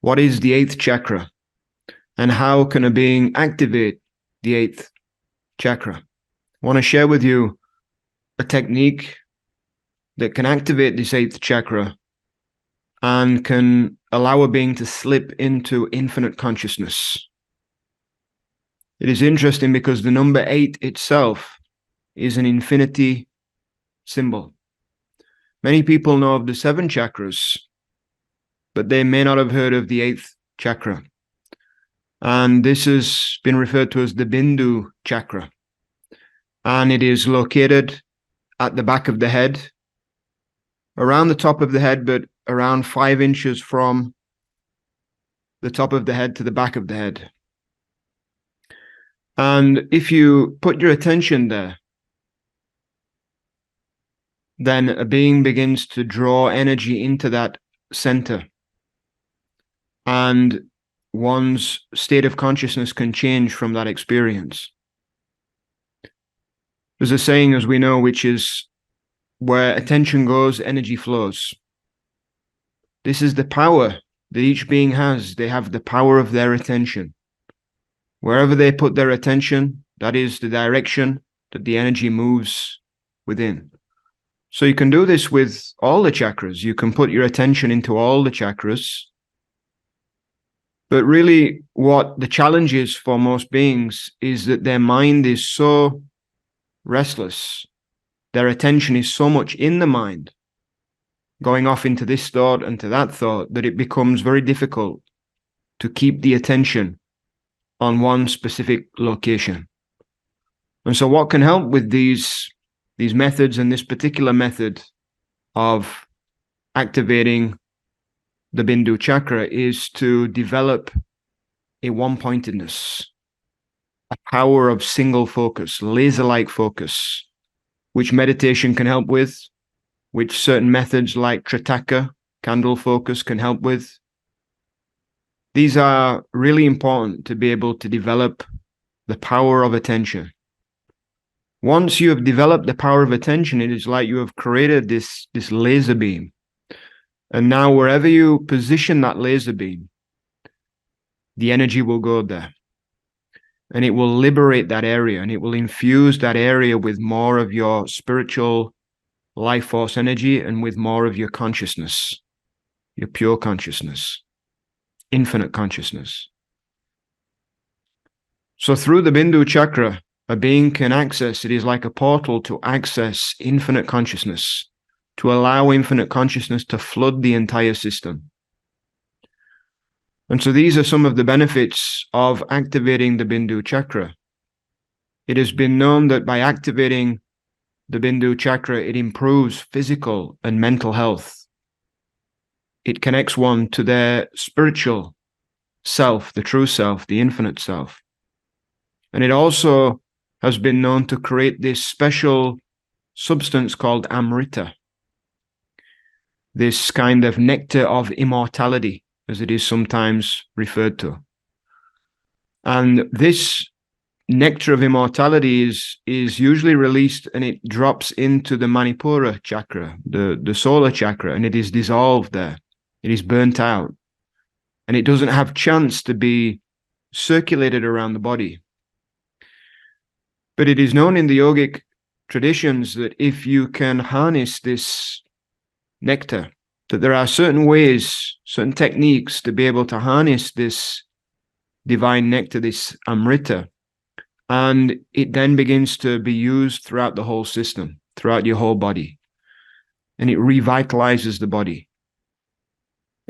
What is the 8th chakra? And how can a being activate the 8th chakra? I want to share with you a technique that can activate this 8th chakra and can allow a being to slip into infinite consciousness. It is interesting because the number 8 itself is an infinity symbol. Many people know of the 7 chakras, but they may not have heard of the 8th chakra. And this has been referred to as the Bindu Chakra. And it is located at the back of the head, around the top of the head, but around 5 inches from the top of the head to the back of the head. And if you put your attention there, then a being begins to draw energy into that center. And one's state of consciousness can change from that experience. There's a saying, as we know, which is, where attention goes, energy flows. This is the power that each being has. They have the power of their attention. Wherever they put their attention, that is the direction that the energy moves within. So you can do this with all the chakras. You can put your attention into all the chakras. But really, what the challenge is for most beings is that their mind is so restless. Their attention is so much in the mind, going off into this thought and to that thought, that it becomes very difficult to keep the attention on one specific location. And so what can help with these methods, and this particular method of activating the Bindu Chakra, is to develop a one-pointedness, a power of single focus, laser-like focus, which meditation can help with, which certain methods like Tritaka, candle focus, can help with. These are really important to be able to develop the power of attention. Once you have developed the power of attention, it is like you have created this laser beam. And now wherever you position that laser beam, the energy will go there. And it will liberate that area, and it will infuse that area with more of your spiritual life force energy and with more of your consciousness, your pure consciousness, infinite consciousness. So through the Bindu Chakra, a being can access, it is like a portal to access infinite consciousness, to allow infinite consciousness to flood the entire system. And so these are some of the benefits of activating the Bindu Chakra. It has been known that by activating the Bindu Chakra, it improves physical and mental health. It connects one to their spiritual self, the true self, the infinite self. And it also has been known to create this special substance called Amrita, this kind of nectar of immortality, as it is sometimes referred to. And this nectar of immortality is usually released, and it drops into the Manipura chakra, the solar chakra, and it is dissolved there. It is burnt out. And it doesn't have chance to be circulated around the body. But it is known in the yogic traditions that if you can harness this nectar, that there are certain ways, certain techniques to be able to harness this divine nectar, this Amrita, and it then begins to be used throughout the whole system, throughout your whole body. And it revitalizes the body.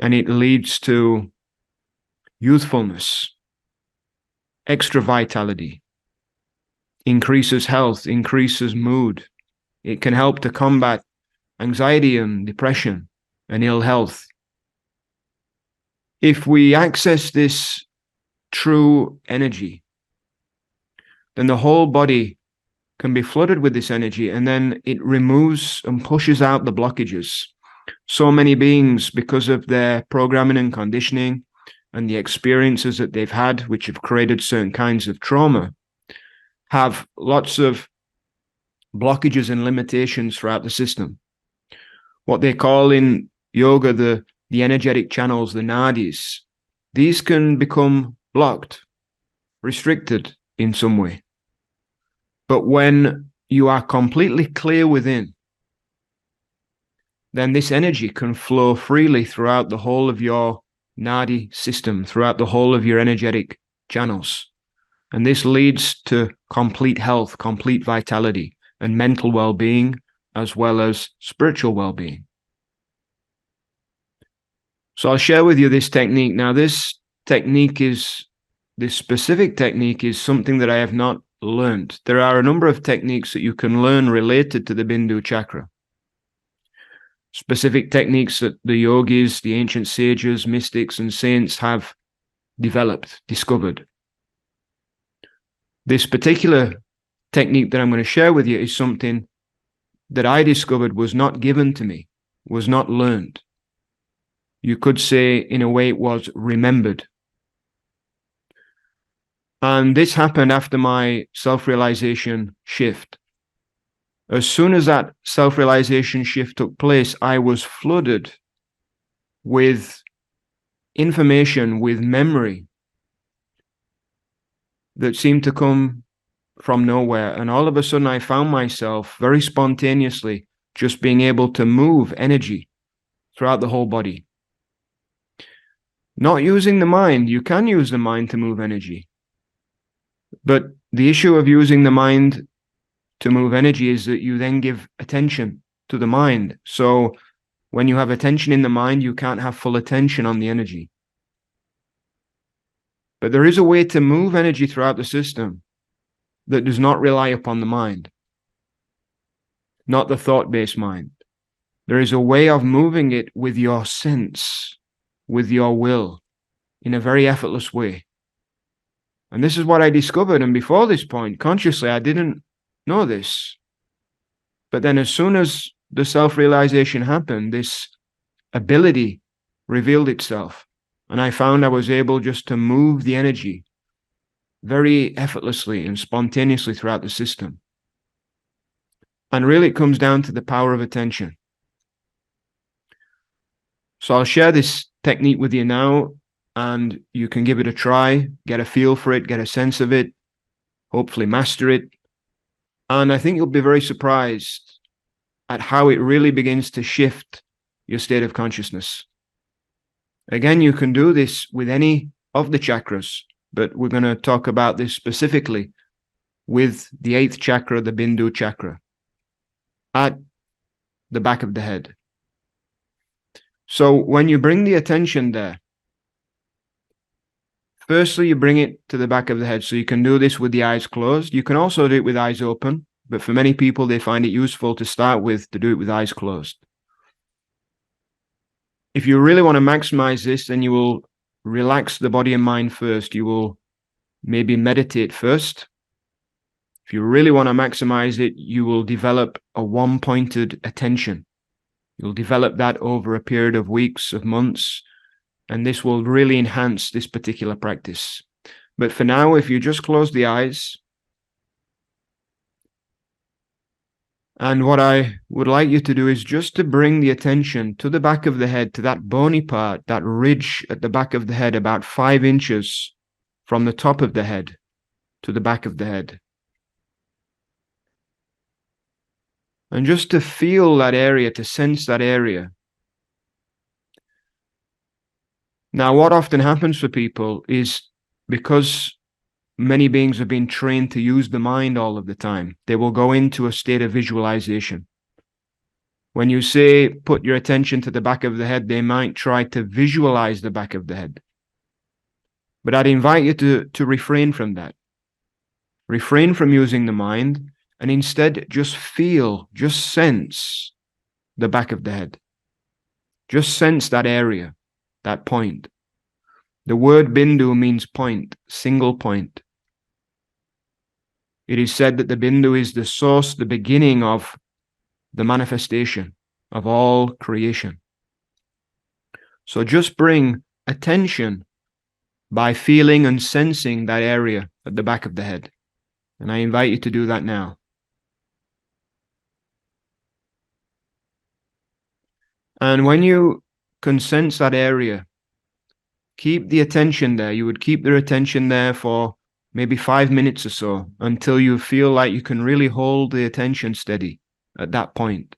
And it leads to youthfulness, extra vitality, increases health, increases mood. It can help to combat anxiety and depression and ill health. If we access this true energy, then the whole body can be flooded with this energy, and then it removes and pushes out the blockages. So many beings, because of their programming and conditioning and the experiences that they've had, which have created certain kinds of trauma, have lots of blockages and limitations throughout the system. What they call in yoga the energetic channels, the nadis, these can become blocked, restricted in some way. But when you are completely clear within, then this energy can flow freely throughout the whole of your nadi system, throughout the whole of your energetic channels. And this leads to complete health, complete vitality, and mental well-being, as well as spiritual well-being. So I'll share with you this technique. Now, this specific technique is something that I have not learned. There are a number of techniques that you can learn related to the Bindu Chakra. Specific techniques that the yogis, the ancient sages, mystics, and saints have developed, discovered. This particular technique that I'm going to share with you is something that I discovered was not given to me, was not learned. You could say, in a way, it was remembered. And this happened after my self-realization shift. As soon as that self-realization shift took place, I was flooded with information, with memory that seemed to come from nowhere. And all of a sudden, I found myself very spontaneously just being able to move energy throughout the whole body. Not using the mind. You can use the mind to move energy. But the issue of using the mind to move energy is that you then give attention to the mind. So when you have attention in the mind, you can't have full attention on the energy. But there is a way to move energy throughout the system that does not rely upon the mind, not the thought-based mind. There is a way of moving it with your sense, with your will, in a very effortless way. And this is what I discovered. And before this point, consciously, I didn't know this. But then as soon as the self-realization happened, this ability revealed itself. And I found I was able just to move the energy very effortlessly and spontaneously throughout the system. And really it comes down to the power of attention. So I'll share this technique with you now, and you can give it a try, get a feel for it, get a sense of it, hopefully master it. And I think you'll be very surprised at how it really begins to shift your state of consciousness. Again, you can do this with any of the chakras, but we're going to talk about this specifically with the 8th chakra, the Bindu Chakra, at the back of the head. So when you bring the attention there, firstly, you bring it to the back of the head. So you can do this with the eyes closed. You can also do it with eyes open, but for many people, they find it useful to start with, to do it with eyes closed. If you really want to maximize this, then you will relax the body and mind first. You will maybe meditate first. If you really want to maximize it, you will develop a one-pointed attention. You'll develop that over a period of weeks, of months, and this will really enhance this particular practice. But for now, if you just close the eyes, and what I would like you to do is just to bring the attention to the back of the head, to that bony part, that ridge at the back of the head, about 5 inches from the top of the head to the back of the head. And just to feel that area, to sense that area. Now, what often happens for people is, because many beings have been trained to use the mind all of the time, they will go into a state of visualization. When you say, put your attention to the back of the head, they might try to visualize the back of the head. But I'd invite you to refrain from that. Refrain from using the mind, and instead just feel, just sense the back of the head. Just sense that area, that point. The word Bindu means point, single point. It is said that the Bindu is the source, the beginning of the manifestation of all creation. So just bring attention by feeling and sensing that area at the back of the head. And I invite you to do that now. And when you can sense that area, keep the attention there. You would keep their attention there for maybe 5 minutes or so until you feel like you can really hold the attention steady at that point.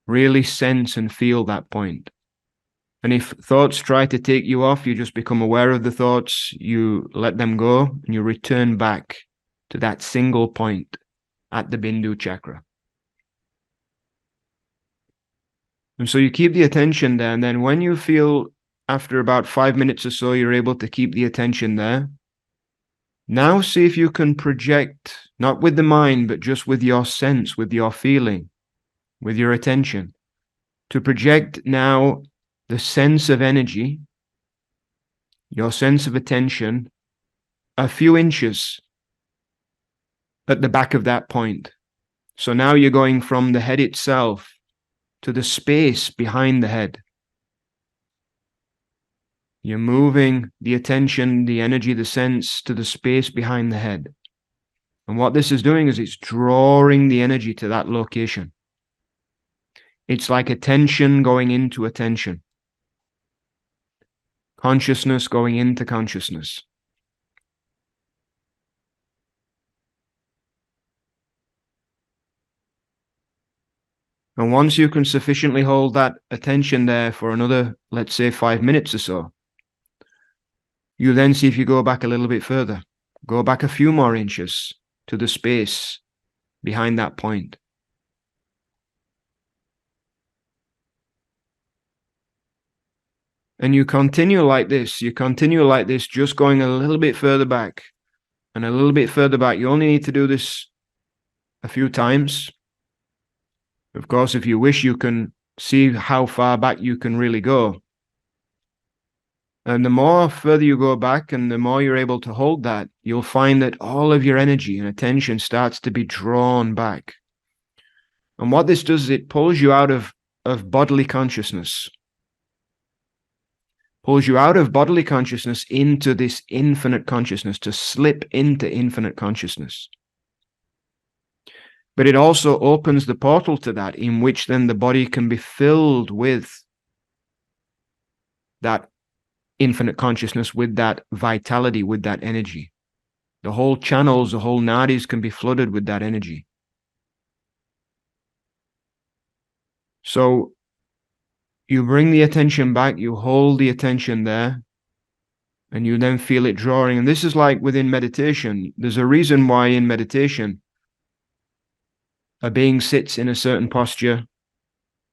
Really sense and feel that point. And if thoughts try to take you off, you just become aware of the thoughts, you let them go, and you return back to that single point at the Bindu Chakra. And so you keep the attention there, and then when you feel after about 5 minutes or so, you're able to keep the attention there. Now see if you can project, not with the mind, but just with your sense, with your feeling, with your attention, to project now the sense of energy, your sense of attention, a few inches at the back of that point. So now you're going from the head itself to the space behind the head. You're moving the attention, the energy, the sense to the space behind the head. And what this is doing is it's drawing the energy to that location. It's like attention going into attention. Consciousness going into consciousness. And once you can sufficiently hold that attention there for another, let's say 5 minutes or so, you then see if you go back a little bit further. Go back a few more inches to the space behind that point. And you continue like this. You continue like this, just going a little bit further back and a little bit further back. You only need to do this a few times. Of course, if you wish, you can see how far back you can really go. And the more further you go back and the more you're able to hold that, you'll find that all of your energy and attention starts to be drawn back. And what this does is it pulls you out of bodily consciousness. Pulls you out of bodily consciousness into this infinite consciousness, to slip into infinite consciousness. But it also opens the portal to that, in which then the body can be filled with that infinite consciousness, with that vitality, with that energy. The whole channels, the whole nadis can be flooded with that energy. So you bring the attention back, you hold the attention there, and you then feel it drawing. And this is like within meditation. There's a reason why in meditation a being sits in a certain posture,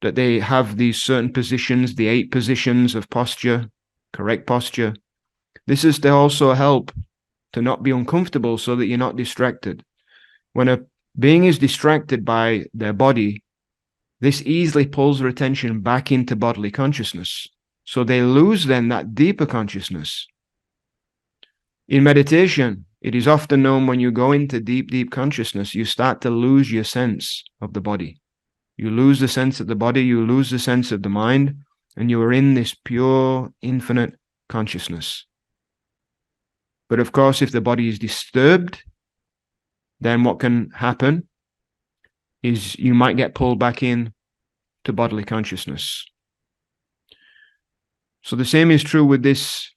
that they have these certain positions, the 8 positions of posture, correct posture. This is to also help to not be uncomfortable so that you're not distracted. When a being is distracted by their body, this easily pulls their attention back into bodily consciousness. So they lose then that deeper consciousness. In meditation, it is often known when you go into deep, deep consciousness, you start to lose your sense of the body. You lose the sense of the body, you lose the sense of the mind, and you are in this pure, infinite consciousness. But of course, if the body is disturbed, then what can happen is you might get pulled back in to bodily consciousness. So the same is true with this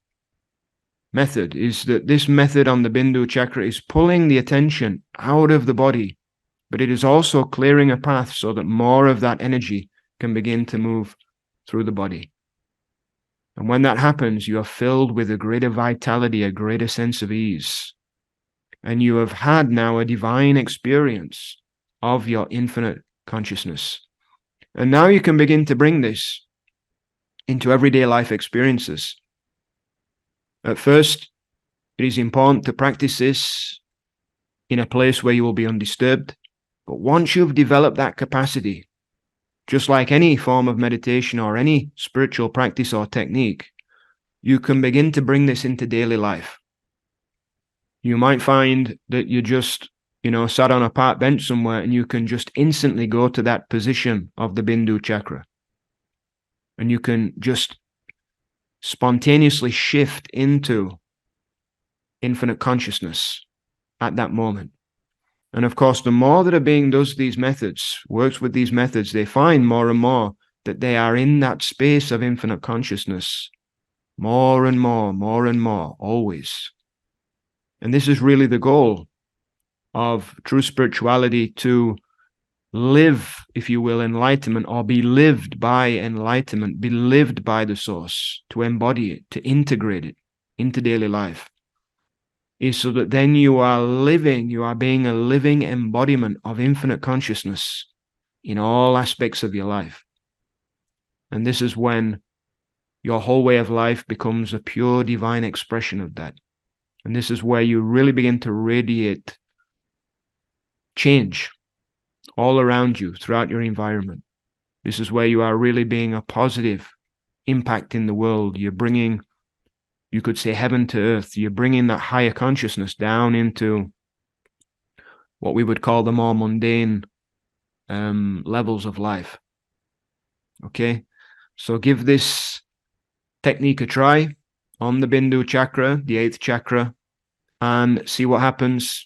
method, is that this method on the Bindu Chakra is pulling the attention out of the body, but it is also clearing a path so that more of that energy can begin to move through the body. And when that happens, you are filled with a greater vitality, a greater sense of ease. And you have had now a divine experience of your infinite consciousness. And now you can begin to bring this into everyday life experiences. At first, it is important to practice this in a place where you will be undisturbed. But once you've developed that capacity, just like any form of meditation or any spiritual practice or technique, you can begin to bring this into daily life. You might find that you just, sat on a park bench somewhere and you can just instantly go to that position of the Bindu Chakra. And you can just spontaneously shift into infinite consciousness at that moment. And of course, the more that a being does these methods, works with these methods, they find more and more that they are in that space of infinite consciousness more and more, always. And this is really the goal of true spirituality, to live, if you will, enlightenment, or be lived by enlightenment, be lived by the source, to embody it, to integrate it into daily life, is so that then you are being a living embodiment of infinite consciousness in all aspects of your life. And this is when your whole way of life becomes a pure divine expression of that. And this is where you really begin to radiate change all around you, throughout your environment. This is where you are really being a positive impact in the world. You're bringing, you could say, heaven to earth. You're bringing that higher consciousness down into what we would call the more mundane levels of life. Okay, so give this technique a try on the Bindu Chakra, the 8th chakra, and see what happens.